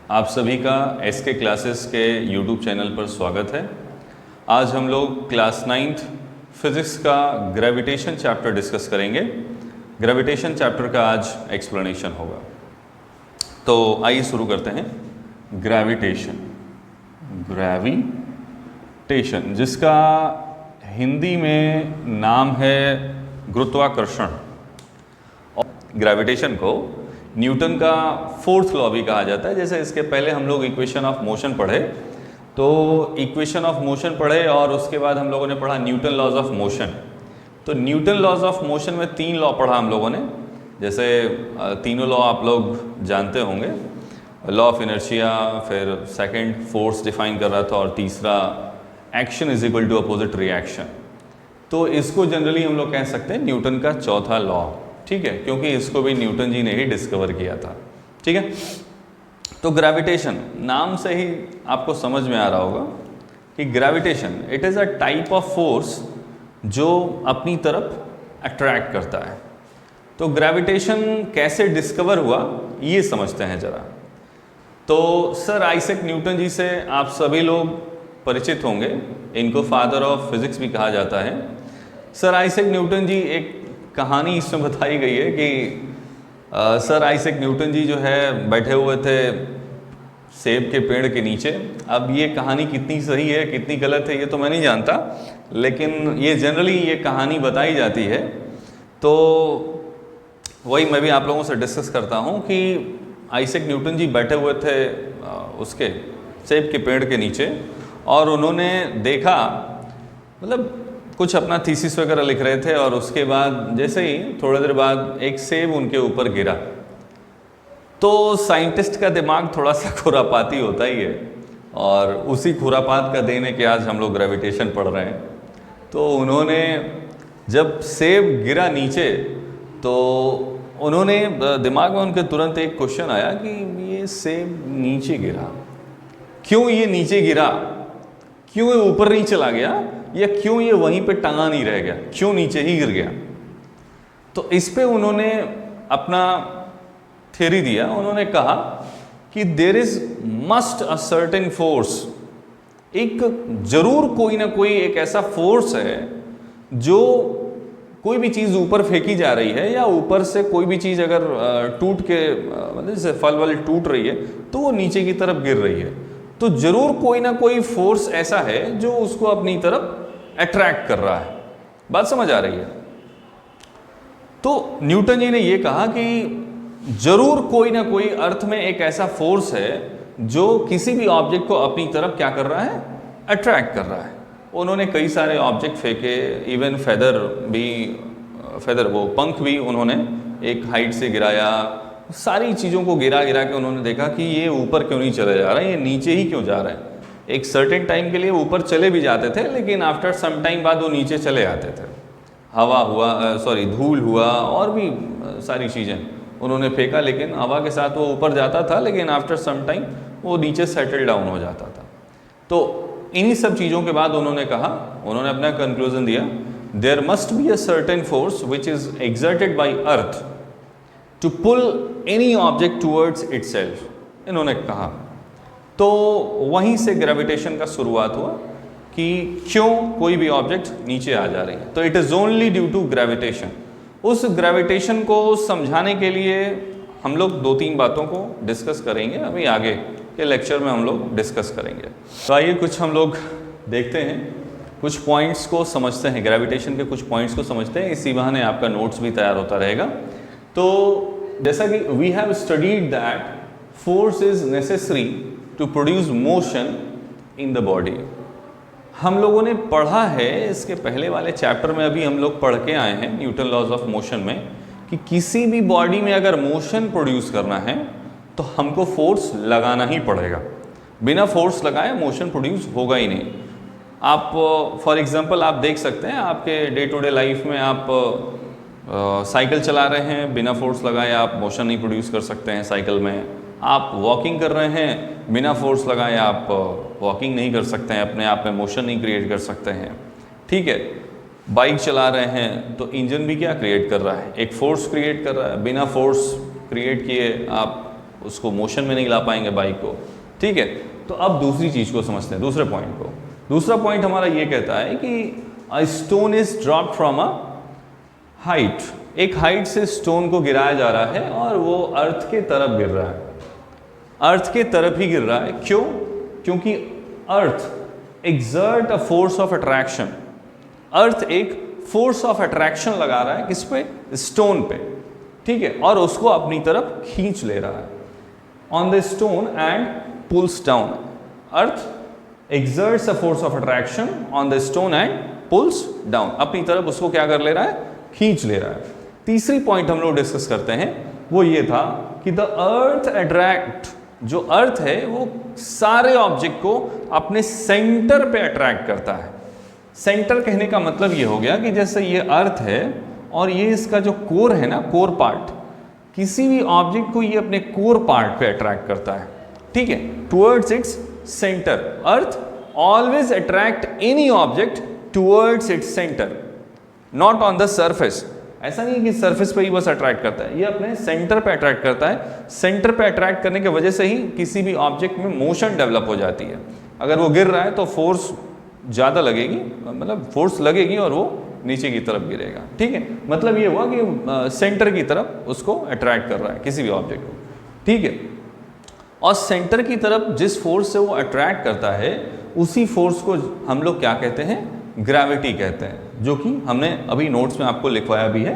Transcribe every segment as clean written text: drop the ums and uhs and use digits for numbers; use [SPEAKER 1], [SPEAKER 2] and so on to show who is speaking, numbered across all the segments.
[SPEAKER 1] आप सभी का एसके क्लासेस के यूट्यूब चैनल पर स्वागत है। आज हम लोग क्लास 9th फिज़िक्स का ग्रेविटेशन चैप्टर डिस्कस करेंगे। ग्रेविटेशन चैप्टर का आज एक्सप्लेनेशन होगा। तो आइए शुरू करते हैं। ग्रेविटेशन, ग्रेविटेशन जिसका हिंदी में नाम है गुरुत्वाकर्षण। और ग्रेविटेशन को न्यूटन का फोर्थ लॉ भी कहा जाता है। जैसे इसके पहले हम लोग इक्वेशन ऑफ मोशन पढ़े, तो इक्वेशन ऑफ मोशन पढ़े और उसके बाद हम लोगों ने पढ़ा न्यूटन लॉज ऑफ मोशन। तो न्यूटन लॉज ऑफ मोशन में 3 लॉ पढ़ा हम लोगों ने। जैसे तीनों लॉ आप लोग जानते होंगे, लॉ ऑफ इनर्शिया, फिर सेकंड फोर्स डिफाइन कर रहा था और तीसरा action is equal to opposite reaction. तो इसको जनरली हम लोग कह सकते हैं न्यूटन का चौथा लॉ, ठीक है, क्योंकि इसको भी न्यूटन जी ने ही डिस्कवर किया था। ठीक है, तो ग्रेविटेशन नाम से ही आपको समझ में आ रहा होगा कि gravitation it is a type of force जो अपनी तरफ अट्रैक्ट करता है। तो ग्रेविटेशन कैसे डिस्कवर हुआ ये समझते हैं ज़रा। तो सर आइजैक न्यूटन जी से आप सभी लोग परिचित होंगे, इनको फादर ऑफ फिजिक्स भी कहा जाता है। सर आइजैक न्यूटन जी, एक कहानी इसमें बताई गई है कि सर आइजैक न्यूटन जी जो है बैठे हुए थे सेब के पेड़ के नीचे। अब ये कहानी कितनी सही है कितनी गलत है ये तो मैं नहीं जानता, लेकिन ये जनरली ये कहानी बताई जाती है। तो वही मैं भी आप लोगों से डिस्कस करता हूँ कि आइजैक न्यूटन जी बैठे हुए थे उसके सेब के पेड़ के नीचे और उन्होंने देखा, मतलब कुछ अपना थीसिस वगैरह लिख रहे थे, और उसके बाद जैसे ही थोड़ी देर बाद एक सेब उनके ऊपर गिरा। तो साइंटिस्ट का दिमाग थोड़ा सा खुरापाती होता ही है, और उसी खुरापात का देन है कि आज हम लोग ग्रेविटेशन पढ़ रहे हैं। तो उन्होंने जब सेब गिरा नीचे, तो उन्होंने दिमाग में उनके तुरंत एक क्वेश्चन आया कि ये सेब नीचे गिरा, क्यों ये नीचे गिरा, क्यों ये ऊपर नहीं चला गया, या क्यों ये वहीं पे टंगा नहीं रह गया, क्यों नीचे ही गिर गया। तो इस पे उन्होंने अपना थ्योरी दिया। उन्होंने कहा कि there is must a certain force, एक जरूर कोई ना कोई एक ऐसा फोर्स है जो कोई भी चीज़ ऊपर फेंकी जा रही है, या ऊपर से कोई भी चीज़ अगर टूट के मतलब जैसे फल वल टूट रही है तो वो नीचे की तरफ गिर रही है। तो जरूर कोई ना कोई फोर्स ऐसा है जो उसको अपनी तरफ अट्रैक्ट कर रहा है। बात समझ आ रही है? तो न्यूटन जी ने ये कहा कि जरूर कोई ना कोई अर्थ में एक ऐसा फोर्स है जो किसी भी ऑब्जेक्ट को अपनी तरफ क्या कर रहा है, अट्रैक्ट कर रहा है। उन्होंने कई सारे ऑब्जेक्ट फेंके, इवन फेदर वो पंख भी उन्होंने एक हाइट से गिराया। सारी चीज़ों को गिरा के उन्होंने देखा कि ये ऊपर क्यों नहीं चले जा रहा है, ये नीचे ही क्यों जा रहा है। एक सर्टेन टाइम के लिए ऊपर चले भी जाते थे, लेकिन आफ्टर सम टाइम बाद वो नीचे चले आते थे। हवा हुआ, धूल हुआ, और भी सारी चीज़ें उन्होंने फेंका, लेकिन हवा के साथ वो ऊपर जाता था, लेकिन आफ्टर सम टाइम वो नीचे सेटल डाउन हो जाता था। तो इन्हीं सब चीज़ों के बाद उन्होंने कहा, उन्होंने अपना कंक्लूजन दिया, there must be a certain force which is exerted by earth to pull any object towards itself. इन्होंने कहा। तो वहीं से ग्रेविटेशन का शुरुआत हुआ कि क्यों कोई भी ऑब्जेक्ट नीचे आ जा रही है। तो it is only due to gravitation. उस ग्रेविटेशन को समझाने के लिए हम लोग 2-3 बातों को डिस्कस करेंगे, अभी आगे के लेक्चर में हम लोग डिस्कस करेंगे। तो आइए कुछ हम लोग देखते हैं, कुछ पॉइंट्स को समझते हैं, ग्रेविटेशन के कुछ पॉइंट्स को समझते हैं। इसी बहाने आपका नोट्स भी तैयार होता रहेगा। तो जैसा कि we have studied that force is necessary to produce motion in the body. हम लोगों ने पढ़ा है इसके पहले वाले चैप्टर में, अभी हम लोग पढ़ के आए हैं न्यूटन लॉज ऑफ मोशन में, कि किसी भी बॉडी में अगर मोशन प्रोड्यूस करना है तो हमको फोर्स लगाना ही पड़ेगा। बिना फोर्स लगाए मोशन प्रोड्यूस होगा ही नहीं। आप फॉर एग्जांपल आप देख सकते हैं, आपके डे टू डे लाइफ में आप साइकिल चला रहे हैं, बिना फोर्स लगाए आप मोशन नहीं प्रोड्यूस कर सकते हैं साइकिल में। आप वॉकिंग कर रहे हैं, बिना फोर्स लगाए आप वॉकिंग नहीं कर सकते हैं, अपने आप में मोशन नहीं क्रिएट कर सकते हैं। ठीक है, बाइक चला रहे हैं तो इंजन भी क्या क्रिएट कर रहा है, एक फोर्स क्रिएट कर रहा है। बिना फोर्स क्रिएट किए आप उसको मोशन में नहीं ला पाएंगे बाइक को, ठीक है। तो अब दूसरी चीज़ को समझते हैं, दूसरे पॉइंट को। दूसरा पॉइंट हमारा ये कहता है कि a stone is dropped from a height, एक हाइट से स्टोन को गिराया जा रहा है और वो अर्थ के तरफ गिर रहा है, अर्थ के तरफ ही गिर रहा है। क्यों? क्योंकि earth exert a force of attraction, earth एक फोर्स ऑफ अट्रैक्शन लगा रहा है किस पे? स्टोन पे, ठीक है, और उसको अपनी तरफ खींच ले रहा है on the stone and pulls down. Earth exerts a force of attraction on the stone and pulls down, अपनी तरफ उसको क्या कर ले रहा है? खींच ले रहा है। तीसरी पॉइंट हम लोग डिस्कस करते हैं वो ये था कि द अर्थ अट्रैक्ट, जो अर्थ है वो सारे ऑब्जेक्ट को अपने सेंटर पे अट्रैक्ट करता है। सेंटर कहने का मतलब ये हो गया कि जैसे ये अर्थ है और ये इसका जो कोर है ना, कोर पार्ट, किसी भी ऑब्जेक्ट को ये अपने कोर पार्ट पे अट्रैक्ट करता है, ठीक है, towards its centre. Earth always attract any object towards its centre, not on the surface. ऐसा नहीं है कि सरफेस पे ही बस अट्रैक्ट करता है, ये अपने सेंटर पे अट्रैक्ट करता है। सेंटर पे अट्रैक्ट करने की वजह से ही किसी भी ऑब्जेक्ट में मोशन डेवलप हो जाती है। अगर वो गिर रहा है तो फोर्स ज़्यादा लगेगी, मतलब फोर्स लगेगी और वो नीचे की तरफ गिरेगा, ठीक है। मतलब ये हुआ कि सेंटर की तरफ उसको अट्रैक्ट कर रहा है किसी भी ऑब्जेक्ट को, ठीक है। और सेंटर की तरफ जिस फोर्स से वो अट्रैक्ट करता है उसी फोर्स को हम लोग क्या कहते हैं? ग्रेविटी कहते हैं, जो कि हमने अभी नोट्स में आपको लिखवाया भी है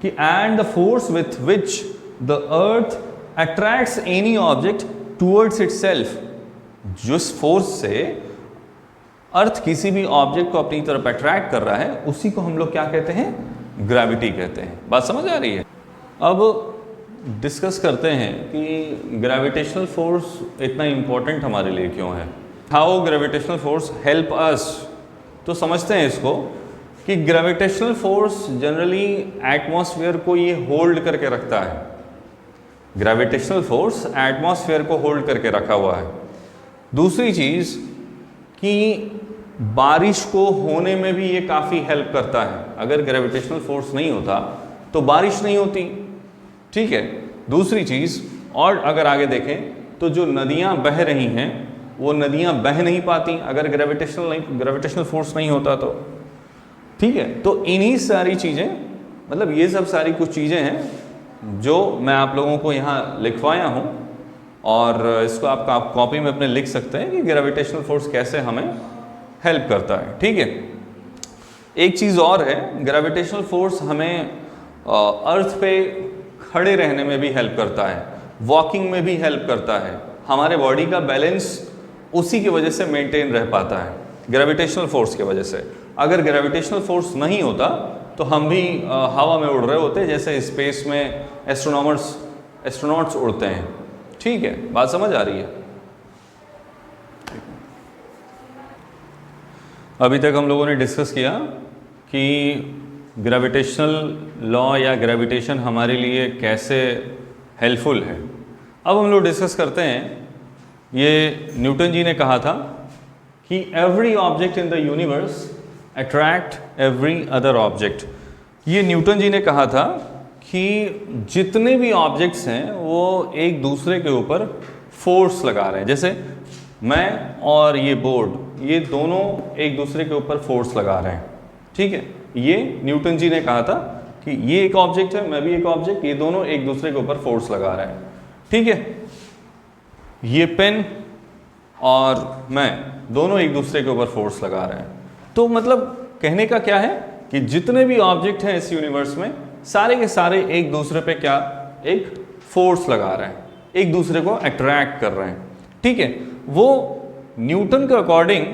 [SPEAKER 1] कि and the force with which the earth attracts any object towards itself, जिस फोर्स से अर्थ किसी भी ऑब्जेक्ट को अपनी तरफ अट्रैक्ट कर रहा है उसी को हम लोग क्या कहते हैं? ग्रेविटी कहते हैं। बात समझ आ रही है? अब डिस्कस करते हैं कि ग्रेविटेशनल फोर्स इतना इम्पोर्टेंट हमारे लिए क्यों है। How gravitational force help us, तो समझते हैं इसको कि ग्रेविटेशनल फोर्स जनरली एटमॉस्फेयर को ये होल्ड करके रखता है। ग्रेविटेशनल फोर्स एटमॉस्फेयर को होल्ड करके रखा हुआ है। दूसरी चीज़ कि बारिश को होने में भी ये काफ़ी हेल्प करता है। अगर ग्रेविटेशनल फोर्स नहीं होता तो बारिश नहीं होती, ठीक है। दूसरी चीज़, और अगर आगे देखें तो जो नदियाँ बह रही हैं वो नदियाँ बह नहीं पाती अगर ग्रेविटेशनल फोर्स नहीं होता तो, ठीक है। तो इन्हीं सारी चीज़ें, मतलब ये सब सारी कुछ चीज़ें हैं जो मैं आप लोगों को यहाँ लिखवाया हूँ और इसको आप कॉपी में अपने लिख सकते हैं कि ग्रेविटेशनल फोर्स कैसे हमें हेल्प करता है, ठीक है। एक चीज़ और है, ग्रेविटेशनल फोर्स हमें अर्थ पे खड़े रहने में भी हेल्प करता है, वॉकिंग में भी हेल्प करता है। हमारे बॉडी का बैलेंस उसी की वजह से मेंटेन रह पाता है, ग्रेविटेशनल फोर्स की वजह से। अगर ग्रेविटेशनल फोर्स नहीं होता तो हम भी हवा में उड़ रहे होते, जैसे स्पेस में एस्ट्रोनॉट्स उड़ते हैं, ठीक है। बात समझ आ रही है? अभी तक हम लोगों ने डिस्कस किया कि ग्रेविटेशनल लॉ या ग्रेविटेशन हमारे लिए कैसे हेल्पफुल है। अब हम लोग डिस्कस करते हैं, ये न्यूटन जी ने कहा था कि every object in the universe attract every other object. ये न्यूटन जी ने कहा था कि जितने भी ऑब्जेक्ट्स हैं वो एक दूसरे के ऊपर फोर्स लगा रहे हैं। जैसे मैं और ये बोर्ड, ये दोनों एक दूसरे के ऊपर फोर्स लगा रहे हैं, ठीक है। ये न्यूटन जी ने कहा था कि ये एक ऑब्जेक्ट है, मैं भी एक ऑब्जेक्ट, ये दोनों एक दूसरे के ऊपर फोर्स लगा रहे हैं, ठीक है। ये पेन और मैं दोनों एक दूसरे के ऊपर फोर्स लगा रहे हैं। तो मतलब कहने का क्या है कि जितने भी ऑब्जेक्ट हैं इस यूनिवर्स में सारे के सारे एक दूसरे पे क्या, एक फोर्स लगा रहे हैं, एक दूसरे को अट्रैक्ट कर रहे हैं, ठीक है। वो न्यूटन के अकॉर्डिंग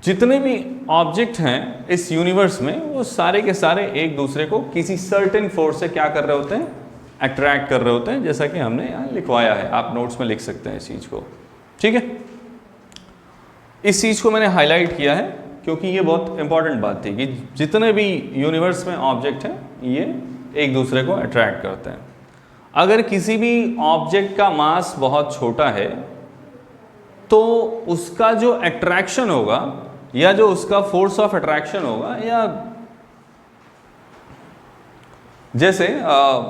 [SPEAKER 1] जितने भी ऑब्जेक्ट हैं इस यूनिवर्स में वो सारे के सारे एक दूसरे को किसी सर्टेन फोर्स से क्या कर रहे होते हैं? अट्रैक्ट कर रहे होते हैं, जैसा कि हमने यहाँ लिखवाया है। आप नोट्स में लिख सकते हैं इस चीज़ को, ठीक है। इस चीज़ को मैंने हाईलाइट किया है क्योंकि ये बहुत इंपॉर्टेंट बात थी कि जितने भी यूनिवर्स में ऑब्जेक्ट हैं ये एक दूसरे को अट्रैक्ट करते हैं। अगर किसी भी ऑब्जेक्ट का मास बहुत छोटा है तो उसका जो अट्रैक्शन होगा या जो उसका फोर्स ऑफ अट्रैक्शन होगा या जैसे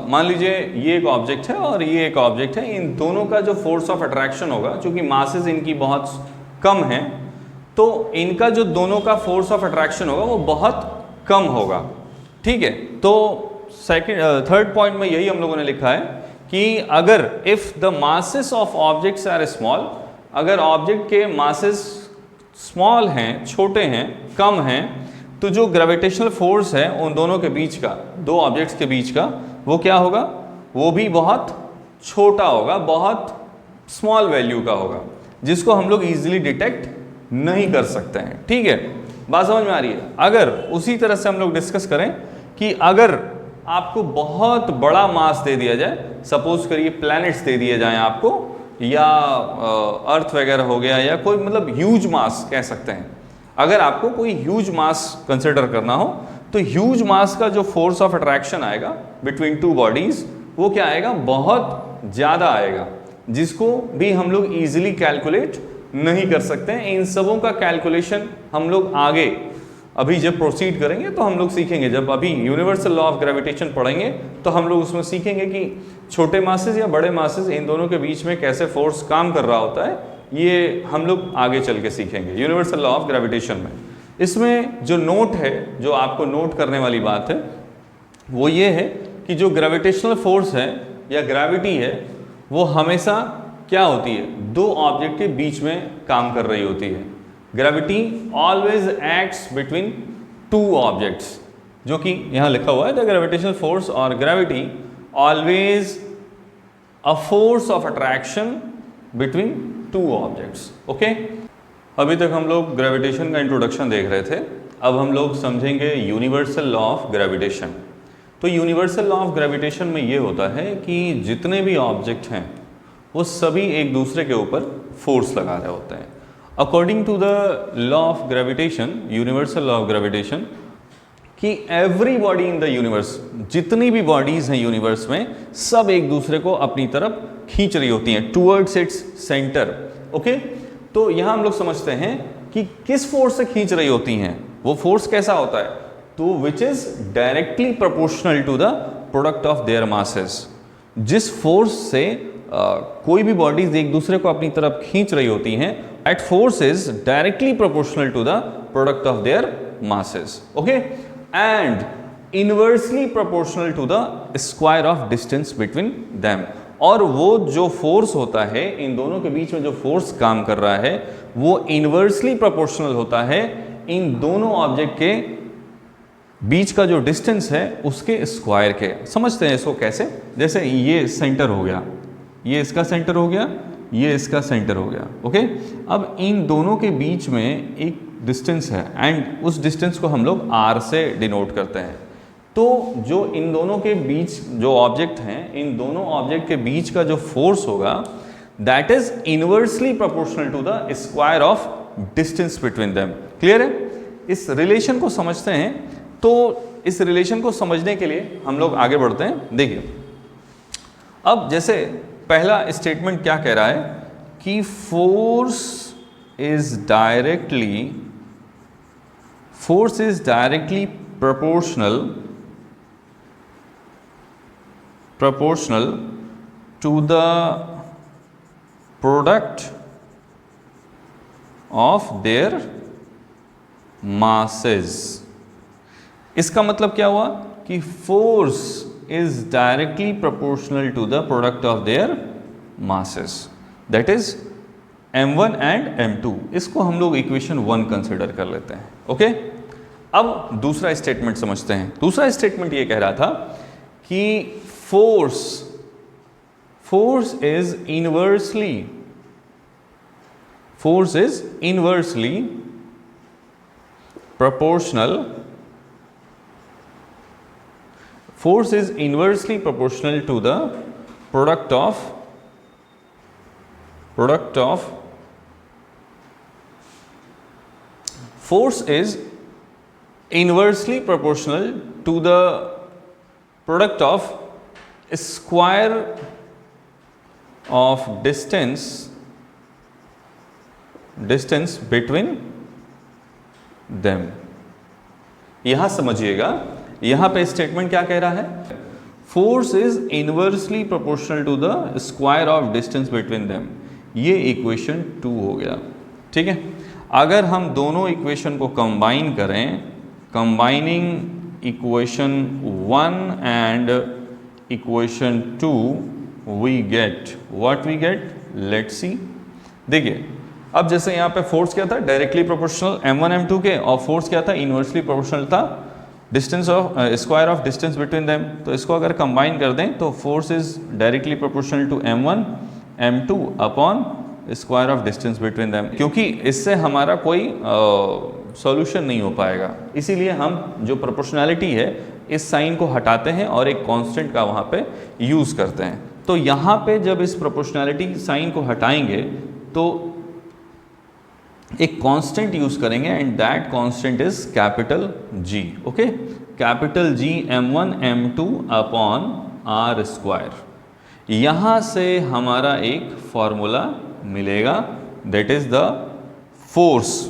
[SPEAKER 1] मान लीजिए ये एक ऑब्जेक्ट है और ये एक ऑब्जेक्ट है, इन दोनों का जो फोर्स ऑफ अट्रैक्शन होगा, चूंकि मासेस इनकी बहुत कम है, तो इनका जो दोनों का फोर्स ऑफ अट्रैक्शन होगा वो बहुत कम होगा। ठीक है, तो थर्ड पॉइंट में यही हम लोगों ने लिखा है कि अगर if the masses of objects are small, अगर ऑब्जेक्ट के मासेस स्मॉल हैं, छोटे हैं, कम हैं, तो जो ग्रेविटेशनल फोर्स है उन दोनों के बीच का, दो ऑब्जेक्ट्स के बीच का, वो क्या होगा, वो भी बहुत छोटा होगा, बहुत स्मॉल वैल्यू का होगा, जिसको हम लोग इजीली डिटेक्ट नहीं कर सकते हैं। ठीक है, बात समझ में आ रही है। अगर उसी तरह से हम लोग डिस्कस करें कि अगर आपको बहुत बड़ा मास दे दिया जाए, सपोज करिए प्लैनेट्स दे दिए जाएं आपको, या अर्थ वगैरह हो गया, या कोई मतलब ह्यूज मास कह सकते हैं, अगर आपको कोई ह्यूज मास कंसिडर करना हो, तो ह्यूज मास का जो फोर्स ऑफ अट्रैक्शन आएगा बिटवीन टू बॉडीज, वो क्या आएगा, बहुत ज़्यादा आएगा, जिसको भी हम लोग ईजिली कैलकुलेट नहीं कर सकते हैं। इन सबों का कैलकुलेशन हम लोग आगे अभी जब प्रोसीड करेंगे तो हम लोग सीखेंगे, जब अभी यूनिवर्सल लॉ ऑफ ग्रेविटेशन पढ़ेंगे तो हम लोग उसमें सीखेंगे कि छोटे मासेस या बड़े मासेस, इन दोनों के बीच में कैसे फोर्स काम कर रहा होता है, ये हम लोग आगे चल के सीखेंगे यूनिवर्सल लॉ ऑफ ग्रेविटेशन में। इसमें जो नोट है, जो आपको नोट करने वाली बात है, वो ये है कि जो ग्रेविटेशनल फोर्स है या ग्रेविटी है, वो हमेशा क्या होती है, दो ऑब्जेक्ट के बीच में काम कर रही होती है। Gravity always acts between two objects, जो कि यहाँ लिखा हुआ है, द ग्रेविटेशनल फोर्स और gravity always a force of attraction between two objects. Okay, अभी तक हम लोग ग्रेविटेशन का इंट्रोडक्शन देख रहे थे, अब हम लोग समझेंगे यूनिवर्सल लॉ ऑफ ग्रेविटेशन। तो यूनिवर्सल लॉ ऑफ ग्रेविटेशन में ये होता है कि जितने भी ऑब्जेक्ट हैं वो सभी एक दूसरे के ऊपर फोर्स लगा रहे होते हैं। According to the law of gravitation, universal law of gravitation, कि every body in the universe, जितनी भी बॉडीज हैं यूनिवर्स में, सब एक दूसरे को अपनी तरफ खींच रही होती हैं, टूवर्ड्स इट्स सेंटर। ओके, तो यहाँ हम लोग समझते हैं कि किस फोर्स से खींच रही होती हैं, वो फोर्स कैसा होता है, तो which is directly proportional to the product of their masses. जिस फोर्स से कोई भी बॉडीज एक दूसरे को अपनी तरफ खींच रही होती हैं, that force is directly proportional to the product of their masses. Okay, and inversely proportional to the square of distance between them. और वो जो फोर्स होता है, इन दोनों के बीच में जो फोर्स काम कर रहा है, वो इनवर्सली प्रोपोर्शनल होता है इन दोनों ऑब्जेक्ट के बीच का जो डिस्टेंस है उसके स्क्वायर के। समझते हैं इसको कैसे, जैसे ये सेंटर हो गया, ये इसका सेंटर हो गया, ये इसका सेंटर हो गया। ओके, अब इन दोनों के बीच में एक डिस्टेंस है एंड उस डिस्टेंस को हम लोग r से डिनोट करते हैं। तो जो इन दोनों के बीच जो ऑब्जेक्ट हैं, इन दोनों ऑब्जेक्ट के बीच का जो फोर्स होगा, that is inversely proportional to the square of distance between them. Clear है? इस रिलेशन को समझते हैं, तो इस रिलेशन को समझने के लिए हम लोग आगे बढ़ते हैं। देखिए, अब जैसे पहला स्टेटमेंट क्या कह रहा है कि force is directly proportional to the product of their masses। इसका मतलब क्या हुआ कि force is directly proportional to the product of their masses, that is m1 and m2। इसको हम लोग इक्वेशन 1 कंसिडर कर लेते हैं। ओके, अब दूसरा स्टेटमेंट समझते हैं। दूसरा स्टेटमेंट ये कह रहा था कि force is inversely proportional to the product of force is inversely proportional to the product of square of distance between them। यहां समझिएगा, यहां पे स्टेटमेंट क्या कह रहा है force is inversely proportional to the square of distance between them. ये equation 2 हो गया, ठीक है। अगर हम दोनों इक्वेशन को कंबाइन करें, combining equation 1 and equation 2 we get what we get, let's see. देखिए अब जैसे यहाँ पे फोर्स क्या था, डायरेक्टली प्रोपोर्शनल m1 m2 के, और फोर्स क्या था, इनवर्सली प्रोपोर्शनल था distance of square of distance between them. तो इसको अगर कंबाइन कर दें तो force is directly proportional to m1 m2 upon square of distance between them. क्योंकि इससे हमारा कोई सॉल्यूशन नहीं हो पाएगा, इसीलिए हम जो प्रोपोर्शनैलिटी है इस साइन को हटाते हैं और एक कांस्टेंट का वहाँ पे यूज़ करते हैं। तो यहाँ पे जब इस प्रोपोर्शनैलिटी साइन को हटाएंगे तो एक कांस्टेंट यूज़ करेंगे and that constant is capital G, okay. Capital G m1 m2 upon r square. यहाँ से हमारा एक फॉर्मूला मिलेगा, that is the force,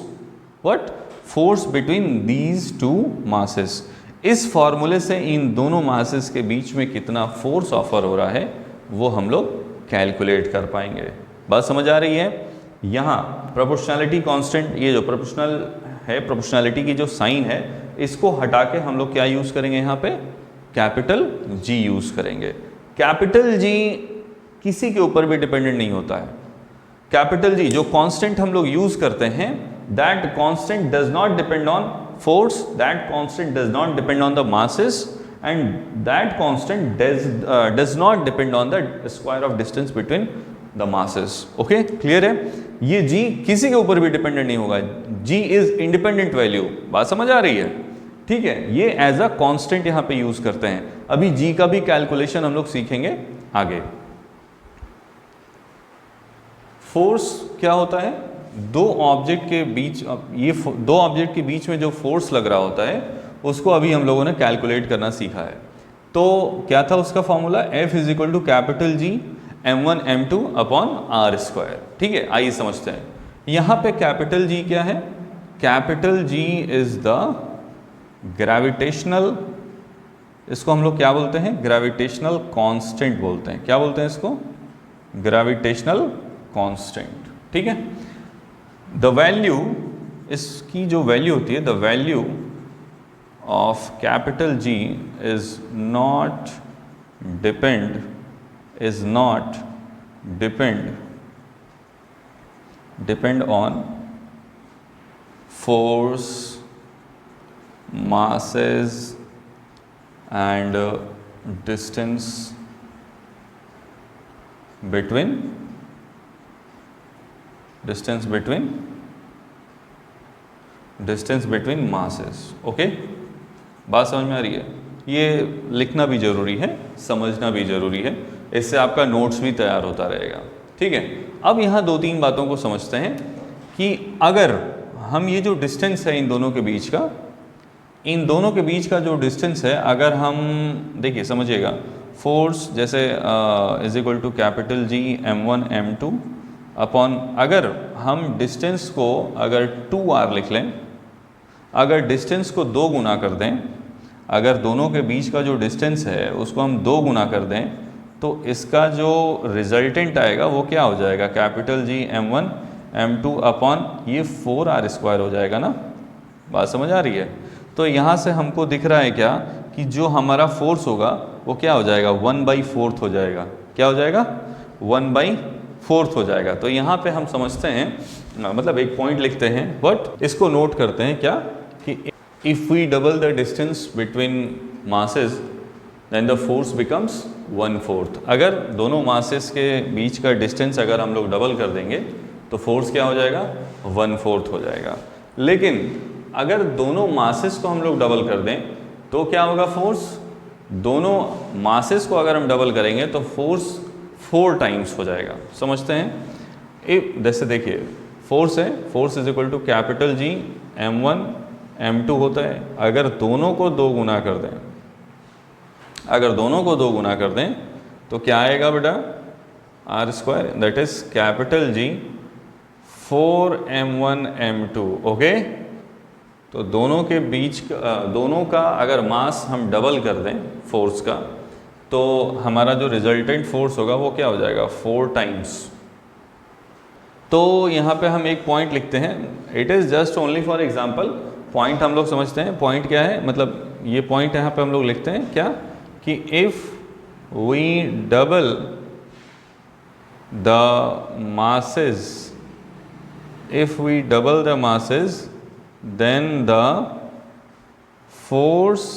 [SPEAKER 1] what, force between these two masses. इस फॉर्मूले से इन दोनों मासेस के बीच में कितना फोर्स ऑफर हो रहा है वो हम लोग कैलकुलेट कर पाएंगे। बात समझ आ रही है। यहाँ प्रोपोर्शनैलिटी कांस्टेंट, ये जो प्रोपोर्शनल है, प्रोपोर्शनैलिटी की जो साइन है, इसको हटा के हम लोग क्या यूज़ करेंगे, यहाँ पे कैपिटल G यूज़ करेंगे। कैपिटल G किसी के ऊपर भी डिपेंडेंट नहीं होता है। कैपिटल G जो कांस्टेंट हम लोग यूज़ करते हैं, that constant does not depend on force, that constant does not depend on the masses, and that constant does not depend on the square of distance between the masses. Okay, clear है। ये G किसी के ऊपर भी dependent नहीं होगा, G is independent value. बात समझ आ रही है, ठीक है। ये एज अ कांस्टेंट यहाँ पे यूज करते हैं। अभी G का भी कैलकुलेशन हम लोग सीखेंगे आगे। फोर्स क्या होता है, दो ऑब्जेक्ट के बीच, ये दो ऑब्जेक्ट के बीच में जो फोर्स लग रहा होता है उसको अभी हम लोगों ने कैलकुलेट करना सीखा है। तो क्या था उसका formula, F is equal to capital G m1 m2 upon r square, ठीक है। आइए समझते हैं। यहाँ पे कैपिटल G क्या है, capital G is the gravitational, इसको हम लोग क्या बोलते हैं, ग्रेविटेशनल कांस्टेंट बोलते हैं। क्या बोलते हैं इसको, ग्रेविटेशनल कांस्टेंट, ठीक है। द वैल्यू, इसकी जो वैल्यू होती है, the value of capital G is not depend on force, masses and distance between masses। Okay, बात समझ में आ रही है। ये लिखना भी ज़रूरी है, समझना भी ज़रूरी है, इससे आपका नोट्स भी तैयार होता रहेगा, ठीक है। अब यहाँ दो तीन बातों को समझते हैं कि अगर हम ये जो डिस्टेंस है इन दोनों के बीच का जो डिस्टेंस है, अगर हम देखिए समझिएगा, फोर्स जैसे is equal to capital G m1 m2 upon, अगर हम डिस्टेंस को अगर 2r लिख लें, अगर डिस्टेंस को 2 गुना कर दें, अगर दोनों के बीच का जो डिस्टेंस है उसको हम 2 गुना कर दें, तो इसका जो रिजल्टेंट आएगा वो क्या हो जाएगा, capital G m1 m2 upon ये 4r स्क्वायर हो जाएगा ना। बात समझ आ रही है। तो यहाँ से हमको दिख रहा है क्या कि जो हमारा फोर्स होगा वो क्या हो जाएगा, 1/4 हो जाएगा। क्या हो जाएगा, 1/4 हो जाएगा। तो यहाँ पे हम समझते हैं, मतलब एक पॉइंट लिखते हैं, बट इसको नोट करते हैं क्या कि if we double the distance between masses then the force becomes 1/4। अगर दोनों मासेस के बीच का डिस्टेंस अगर हम लोग डबल कर देंगे तो फोर्स क्या हो जाएगा, 1/4 हो जाएगा। लेकिन अगर दोनों मासेस को हम लोग डबल कर दें तो क्या होगा, फोर्स, दोनों मासेस को अगर हम डबल करेंगे तो फोर्स 4 टाइम्स हो जाएगा। समझते हैं। जैसे देखिए फोर्स है, force is equal to capital G m1 m2 होता है। अगर दोनों को 2 गुना कर दें, अगर दोनों को 2 गुना कर दें तो क्या आएगा बेटा, r square, that is capital G 4m1 m2। Okay, तो दोनों के बीच का, दोनों का अगर मास हम डबल कर दें फोर्स का, तो हमारा जो रिजल्टेंट फोर्स होगा वो क्या हो जाएगा 4 टाइम्स। तो यहाँ पे हम एक पॉइंट लिखते हैं, it is just only for example. Point हम लोग समझते हैं, पॉइंट क्या है, मतलब ये पॉइंट यहाँ पे हम लोग लिखते हैं क्या कि if we double the masses, if we double the masses, then the force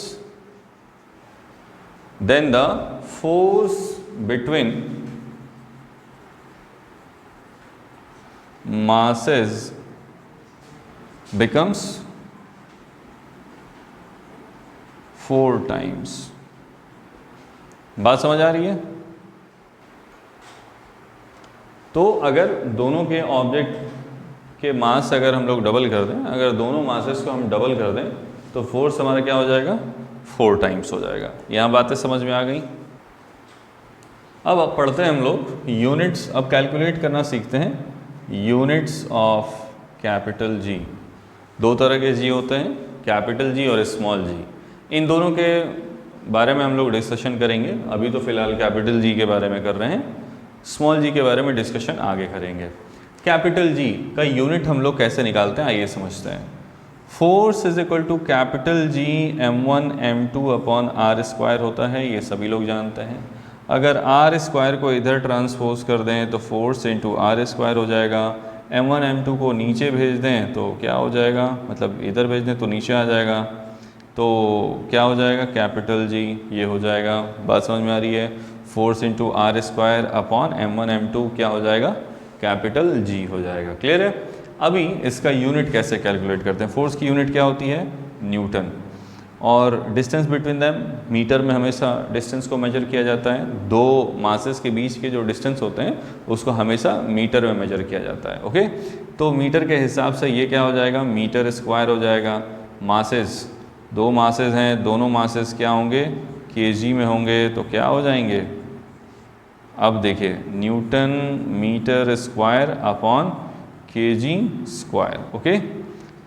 [SPEAKER 1] between masses becomes 4 times। बात समझ आ रही है? तो अगर दोनों के ऑब्जेक्ट के मास अगर हम लोग डबल कर दें, अगर दोनों मासेस को हम डबल कर दें तो फोर्स हमारा क्या हो जाएगा 4 टाइम्स हो जाएगा। यहाँ बातें समझ में आ गई। अब पढ़ते हैं हम लोग यूनिट्स, अब कैलकुलेट करना सीखते हैं यूनिट्स ऑफ कैपिटल जी। 2 तरह के जी होते हैं, कैपिटल जी और स्मॉल जी। इन दोनों के बारे में हम लोग डिस्कशन करेंगे। अभी तो फिलहाल कैपिटल जी के बारे में कर रहे हैं, स्मॉल जी के बारे में डिस्कशन आगे करेंगे। कैपिटल जी का यूनिट हम लोग कैसे निकालते हैं आइए समझते हैं। Force is equal to capital G m1 m2 upon r square होता है, ये सभी लोग जानते हैं। अगर आर स्क्वायर को इधर ट्रांसपोज कर दें तो फोर्स इंटू आर स्क्वायर हो जाएगा। m1 m2 को नीचे भेज दें तो क्या हो जाएगा, मतलब इधर भेज दें तो नीचे आ जाएगा, तो क्या हो जाएगा कैपिटल जी, ये हो जाएगा। बात समझ में आ रही है? Force into r square upon m1 m2 क्या हो जाएगा कैपिटल जी हो जाएगा। क्लियर है? अभी इसका यूनिट कैसे कैलकुलेट करते हैं। फोर्स की यूनिट क्या होती है न्यूटन, और डिस्टेंस बिटवीन दैम मीटर में हमेशा डिस्टेंस को मेजर किया जाता है। 2 मासेस के बीच के जो डिस्टेंस होते हैं उसको हमेशा मीटर में मेजर किया जाता है। ओके, तो मीटर के हिसाब से ये क्या हो जाएगा मीटर स्क्वायर हो जाएगा। मासेस 2 मासेस हैं, दोनों मासेस क्या होंगे केजी में होंगे, तो क्या हो जाएंगे, अब देखिए newton meter square upon kg square. Okay,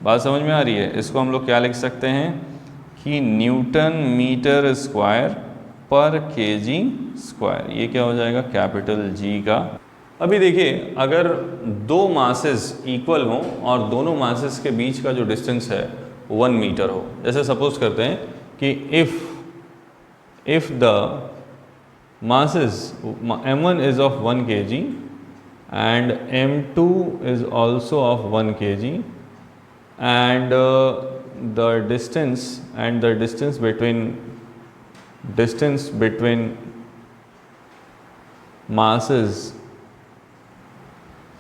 [SPEAKER 1] बात समझ में आ रही है? इसको हम लोग क्या लिख सकते हैं कि न्यूटन मीटर स्क्वायर पर केजी स्क्वायर, ये क्या हो जाएगा कैपिटल जी का। अभी देखिए अगर 2 मासेस इक्वल हों और दोनों मासेस के बीच का जो डिस्टेंस है 1 मीटर हो, जैसे सपोज करते हैं कि if the masses m1 is of 1 kg and m2 is also of 1 kg and the distance between masses,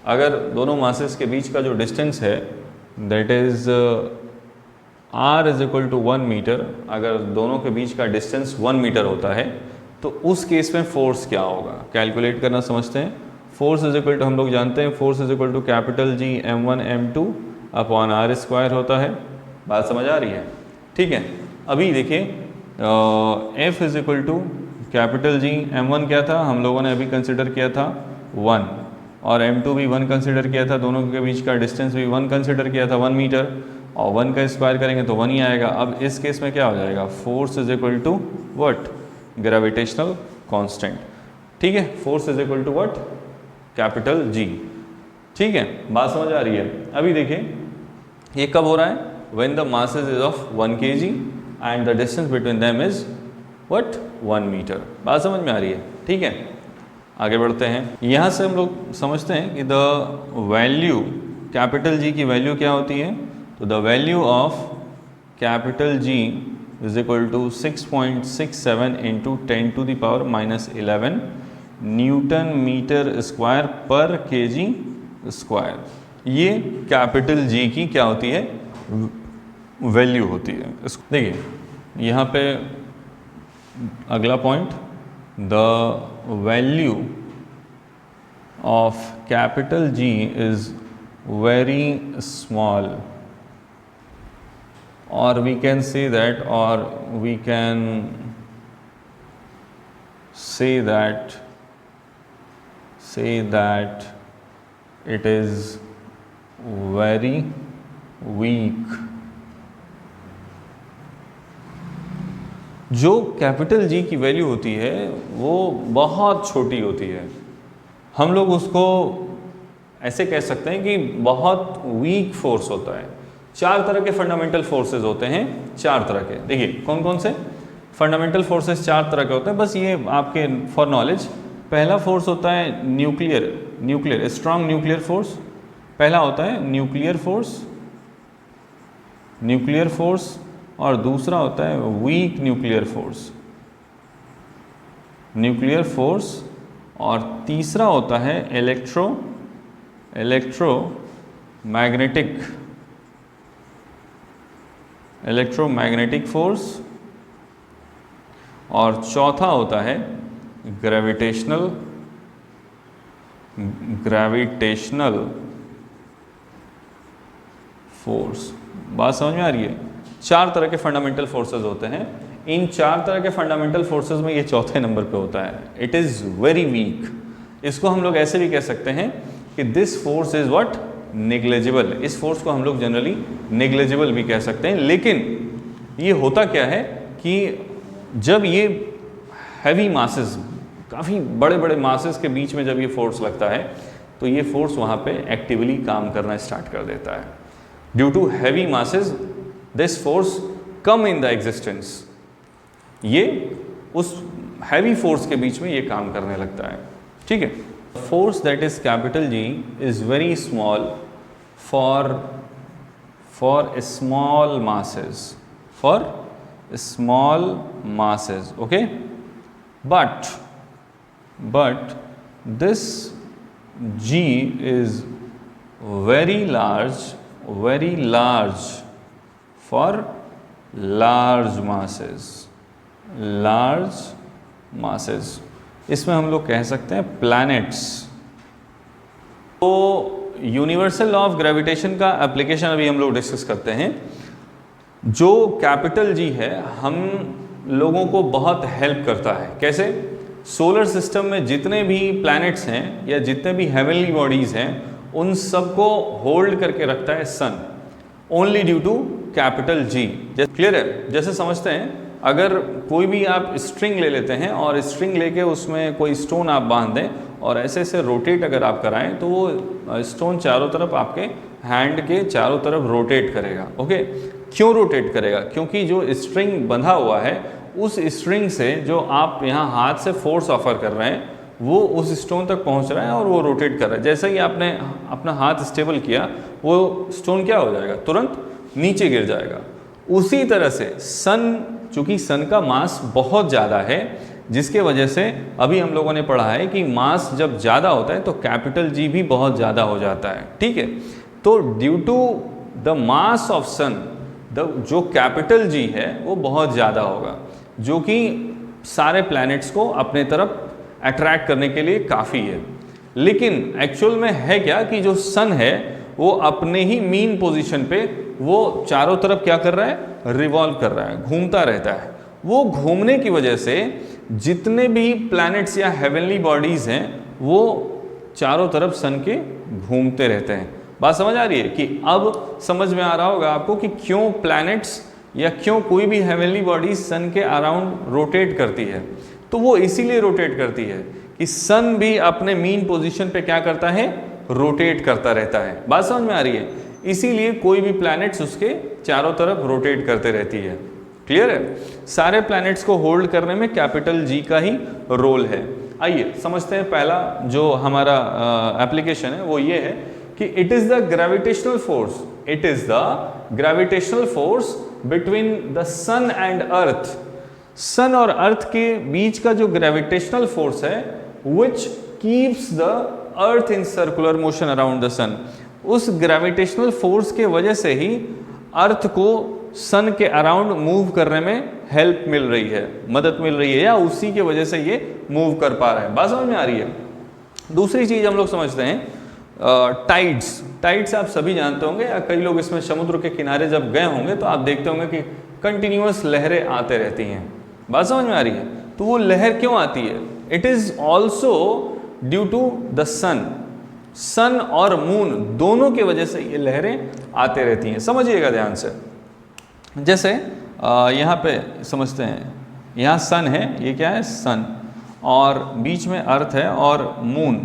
[SPEAKER 1] अगर दोनों masses के बीच का जो डिस्टेंस है that is r is equal to 1 metre, अगर दोनों के बीच का डिस्टेंस 1 मीटर होता है तो उस केस में फोर्स क्या होगा कैलकुलेट करना समझते हैं। फोर्स इज इक्वल टू हम लोग जानते हैं force is equal to capital G m1 m2 upon r square होता है। बात समझ आ रही है? ठीक है, अभी देखिए f is equal to capital G m1 क्या था हम लोगों ने अभी कंसिडर किया था 1 और m2 भी 1 कंसिडर किया था, दोनों के बीच का डिस्टेंस भी 1 कंसिडर किया था 1 मीटर, और 1 का स्क्वायर करेंगे तो 1 ही आएगा। अब इस केस में क्या हो जाएगा force is equal to what gravitational constant. ठीक है, force is equal to what capital G. ठीक है, बात समझ आ रही है? अभी देखिए ये कब हो रहा है when the masses is of 1 kg and the distance between them is what 1 meter. बात समझ में आ रही है? ठीक है, आगे बढ़ते हैं। यहाँ से हम लोग समझते हैं कि द वैल्यू कैपिटल जी की वैल्यू क्या होती है, तो the value of capital G is equal to 6.67 into 10 to the power minus 11 newton meter square पर केजी स्क्वायर। ये कैपिटल जी की क्या होती है वैल्यू होती है। देखिए यहाँ पे अगला point, the value of capital G is very small, or we can say that it is very weak। जो कैपिटल जी की वैल्यू होती है वो बहुत छोटी होती है। हम लोग उसको ऐसे कह सकते हैं कि बहुत वीक फोर्स होता है। 4 तरह के फंडामेंटल फोर्सेस होते हैं, 4 तरह के। देखिए कौन कौन से फंडामेंटल फोर्सेस 4 तरह के होते हैं, बस ये आपके फॉर नॉलेज। पहला फोर्स होता है न्यूक्लियर स्ट्रॉन्ग न्यूक्लियर फोर्स। पहला होता है न्यूक्लियर फोर्स और दूसरा होता है वीक न्यूक्लियर फोर्स और तीसरा होता है इलेक्ट्रोमैग्नेटिक फोर्स और चौथा होता है ग्रेविटेशनल फोर्स। बात समझ में आ रही है? 4 तरह के फंडामेंटल फोर्सेस होते हैं। इन 4 तरह के फंडामेंटल फोर्सेस में ये चौथे नंबर पे होता है। It is very weak. इसको हम लोग ऐसे भी कह सकते हैं कि this force is what negligible. इस फोर्स को हम लोग जनरली नेग्लिजिबल भी कह सकते हैं। लेकिन ये होता क्या है कि जब ये हैवी मासेस, काफ़ी बड़े बड़े मासेस के बीच में जब ये फोर्स लगता है तो ये फोर्स वहाँ पे एक्टिवली काम करना स्टार्ट कर देता है। Due to heavy masses this force come in the existence. ये उस हैवी फोर्स के बीच में ये काम करने लगता है। ठीक है। Force that is capital G is very small for small masses, okay, but this G is very large for large masses। इसमें हम लोग कह सकते हैं प्लैनेट्स। तो यूनिवर्सल लॉ ऑफ ग्रेविटेशन का एप्लीकेशन अभी हम लोग डिस्कस करते हैं। जो कैपिटल G है हम लोगों को बहुत हेल्प करता है। कैसे? सोलर सिस्टम में जितने भी प्लैनेट्स हैं या जितने भी हेवनली बॉडीज़ हैं उन सबको होल्ड करके रखता है sun, only due to capital G। Clear है? जैसे समझते हैं अगर कोई भी आप स्ट्रिंग ले लेते हैं और स्ट्रिंग लेके उसमें कोई स्टोन आप बांध दें और ऐसे ऐसे रोटेट अगर आप कराएं तो वो स्टोन चारों तरफ आपके हैंड के चारों तरफ रोटेट करेगा। ओके, क्यों रोटेट करेगा? क्योंकि जो स्ट्रिंग बंधा हुआ है उस स्ट्रिंग से जो आप यहाँ हाथ से फोर्स ऑफर कर रहे हैं वो उस स्टोन तक पहुँच रहा है और वो रोटेट कर रहा है। जैसे ही आपने अपना हाथ स्टेबल किया वो स्टोन क्या हो जाएगा? तुरंत नीचे गिर जाएगा। उसी तरह से सन, चूँकि सन का मास बहुत ज़्यादा है जिसके वजह से अभी हम लोगों ने पढ़ा है कि मास जब ज़्यादा होता है तो कैपिटल G भी बहुत ज़्यादा हो जाता है। ठीक है। तो due to the mass of sun जो कैपिटल G है वो बहुत ज़्यादा होगा, जो कि सारे प्लैनेट्स को अपने तरफ अट्रैक्ट करने के लिए काफ़ी है। लेकिन एक्चुअल में है क्या कि जो सन है वो अपने ही मीन पोजीशन पे वो चारों तरफ क्या कर रहा है? रिवॉल्व कर रहा है, घूमता रहता है। वो घूमने की वजह से जितने भी प्लैनेट्स या हेवनली बॉडीज़ हैं वो चारों तरफ सन के घूमते रहते हैं। बात समझ आ रही है? कि अब समझ में आ रहा होगा आपको कि क्यों प्लैनेट्स या क्यों कोई भी हेवनली बॉडी सन के अराउंड रोटेट करती है। तो वो इसीलिए रोटेट करती है कि सन भी अपने मीन पोजीशन पे क्या करता है? रोटेट करता रहता है। बात समझ में आ रही है? इसीलिए कोई भी प्लैनेट्स उसके चारों तरफ रोटेट करते रहती है। क्लियर है? सारे प्लैनेट्स को होल्ड करने में कैपिटल G का ही रोल है। आइए समझते हैं। पहला जो हमारा एप्लीकेशन है वो ये है कि it is the gravitational force between the sun and earth. Sun और अर्थ के बीच का जो ग्रेविटेशनल फोर्स है which keeps the earth in circular motion around the sun. उस ग्रेविटेशनल फोर्स के वजह से ही अर्थ को सन के अराउंड मूव करने में हेल्प मिल रही है, मदद मिल रही है, या उसी के वजह से ये मूव कर पा रहा है। बात समझ में आ रही है? दूसरी चीज हम लोग समझते हैं टाइड्स आप सभी जानते होंगे, या कई लोग इसमें समुद्र के किनारे जब गए होंगे तो आप देखते होंगे कि कंटिन्यूअस लहरें आते रहती हैं। बात समझ में आ रही है? तो वो लहर क्यों आती है? It is also due to the sun और मून दोनों की वजह से ये लहरें आते रहती हैं। समझिएगा ध्यान से। जैसे यहाँ पे समझते हैं यहाँ सन है, ये क्या है सन, और बीच में अर्थ है और मून,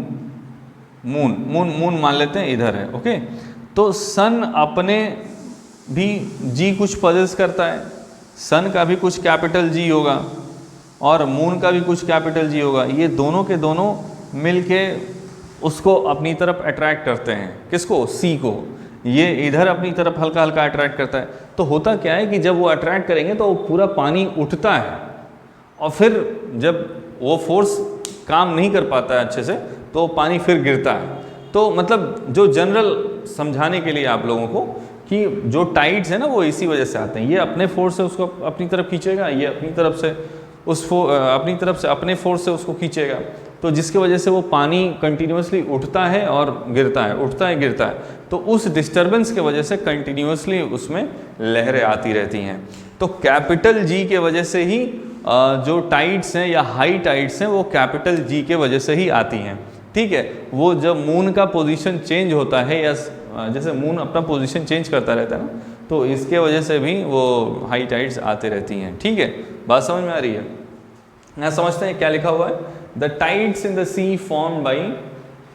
[SPEAKER 1] मून मून मून मान लेते हैं इधर है। ओके, तो सन अपने भी जी कुछ पजेस करता है, सन का भी कुछ कैपिटल जी होगा और मून का भी कुछ कैपिटल जी होगा। ये दोनों के दोनों मिलके उसको अपनी तरफ अट्रैक्ट करते हैं। किसको? सी को। ये इधर अपनी तरफ हल्का हल्का अट्रैक्ट करता है। तो होता क्या है कि जब वो अट्रैक्ट करेंगे तो पूरा पानी उठता है और फिर जब वो फोर्स काम नहीं कर पाता है अच्छे से तो पानी फिर गिरता है। तो मतलब जो जनरल समझाने के लिए आप लोगों को कि जो टाइड्स है ना वो इसी वजह से आते हैं। ये अपने फोर्स से उसको अपनी तरफ खींचेगा, ये अपनी तरफ से अपनी तरफ से अपने फोर्स से उसको खींचेगा, तो जिसकी वजह से वो पानी कंटिन्यूसली उठता है और गिरता है, उठता है गिरता है। तो उस डिस्टर्बेंस के वजह से कंटिन्यूसली उसमें लहरें आती रहती हैं। तो कैपिटल जी के वजह से ही जो टाइड्स हैं या हाई टाइड्स हैं वो कैपिटल जी के वजह से ही आती हैं। ठीक है, वो जब मून का पोजीशन चेंज होता है या जैसे मून अपना पोजीशन चेंज करता रहता है ना, तो इसके वजह से भी वो हाई टाइड्स आते रहती हैं। ठीक है, बात समझ में आ रही है? यहाँ समझते हैं क्या लिखा हुआ है। The tides in the sea form by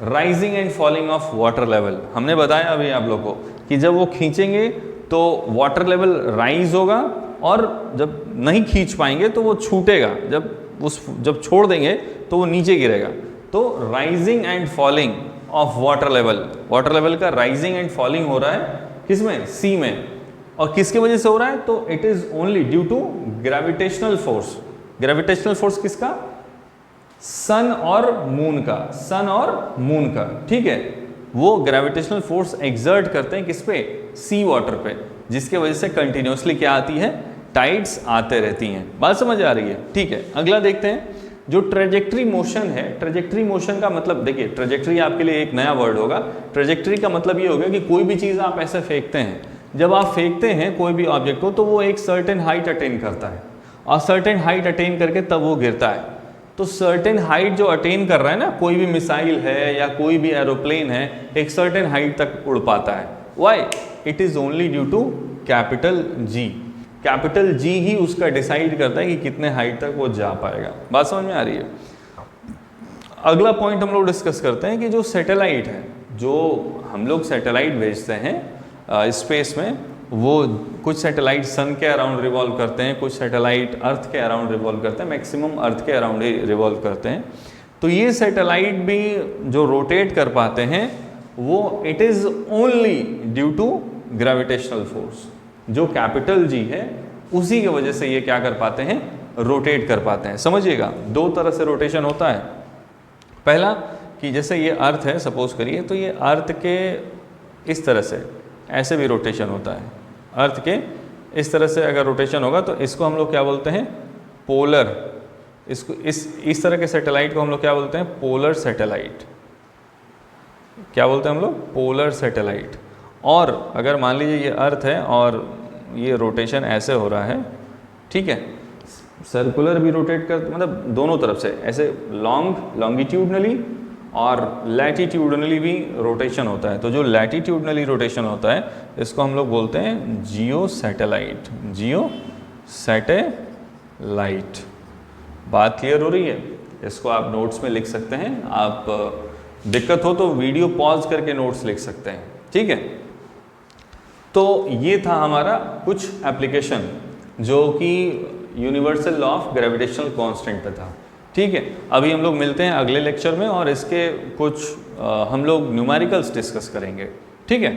[SPEAKER 1] rising and falling of water level. हमने बताया अभी आप लोग को कि जब वो खींचेंगे तो वाटर लेवल राइज होगा और जब नहीं खींच पाएंगे तो वो छूटेगा, जब छोड़ देंगे तो वो नीचे गिरेगा। तो rising and falling of water level का राइजिंग एंड फॉलिंग हो रहा है किसमें? सी में। और किसके वजह से हो रहा है? तो it is only due to gravitational force. Gravitational force किसका? सन और मून का, सन और मून का। ठीक है, वो ग्रेविटेशनल फोर्स एक्सर्ट करते हैं किस पे? सी वाटर पे, जिसके वजह से कंटिन्यूसली क्या आती है? टाइड्स आते रहती हैं। बात समझ आ रही है? ठीक है, अगला देखते हैं जो ट्रेजेक्ट्री मोशन है। ट्रेजेक्ट्री मोशन का मतलब देखिए, ट्रेजेक्ट्री आपके लिए एक नया वर्ड होगा। ट्रेजेक्ट्री का मतलब ये होगा कि कोई भी चीज़ आप ऐसे फेंकते हैं, जब आप फेंकते हैं कोई भी ऑब्जेक्ट को तो वो एक सर्टेन हाइट अटेन करता है और सर्टेन हाइट अटेन करके तब वो गिरता है। तो सर्टेन हाइट जो अटेन कर रहा है ना, कोई भी मिसाइल है या कोई भी एरोप्लेन है, एक सर्टेन हाइट तक उड़ पाता है। Why? It is only due to capital G. Capital G ही उसका डिसाइड करता है कि कितने हाइट तक वो जा पाएगा। बात समझ में आ रही है? अगला पॉइंट हम लोग डिस्कस करते हैं कि जो सैटेलाइट है, जो हम लोग सैटेलाइट भेजते हैं स्पेस में, वो कुछ सैटेलाइट सन के अराउंड रिवॉल्व करते हैं, कुछ सैटेलाइट अर्थ के अराउंड रिवॉल्व करते हैं, मैक्सिमम अर्थ के अराउंड ही रिवॉल्व करते हैं। तो ये सैटेलाइट भी जो रोटेट कर पाते हैं वो it is only due to gravitational force. जो कैपिटल जी है उसी की वजह से ये क्या कर पाते हैं? रोटेट कर पाते हैं। समझिएगा, दो तरह से रोटेशन होता है। पहला कि जैसे ये अर्थ है सपोज करिए, तो ये अर्थ के इस तरह से ऐसे भी रोटेशन होता है। अर्थ के इस तरह से अगर रोटेशन होगा तो इसको हम लोग क्या बोलते हैं? पोलर। इसको इस तरह के सैटेलाइट को हम लोग क्या बोलते हैं? Polar satellite. क्या बोलते हैं हम लोग? Polar satellite. और अगर मान लीजिए ये अर्थ है और ये रोटेशन ऐसे हो रहा है, ठीक है, सर्कुलर भी रोटेट कर, मतलब दोनों तरफ से ऐसे लॉन्गिट्यूडनली और लैटिट्यूडनली भी रोटेशन होता है। तो जो लैटिट्यूडनली रोटेशन होता है इसको हम लोग बोलते हैं जियो सैटेलाइट। जियो सैटेलाइट। बात क्लियर हो रही है? इसको आप नोट्स में लिख सकते हैं। आप दिक्कत हो तो वीडियो पॉज करके नोट्स लिख सकते हैं। ठीक है, तो ये था हमारा कुछ एप्लीकेशन जो कि universal law of gravitational constant पे था। ठीक है, अभी हम लोग मिलते हैं अगले लेक्चर में और इसके कुछ हम लोग न्यूमेरिकल्स डिस्कस करेंगे। ठीक है।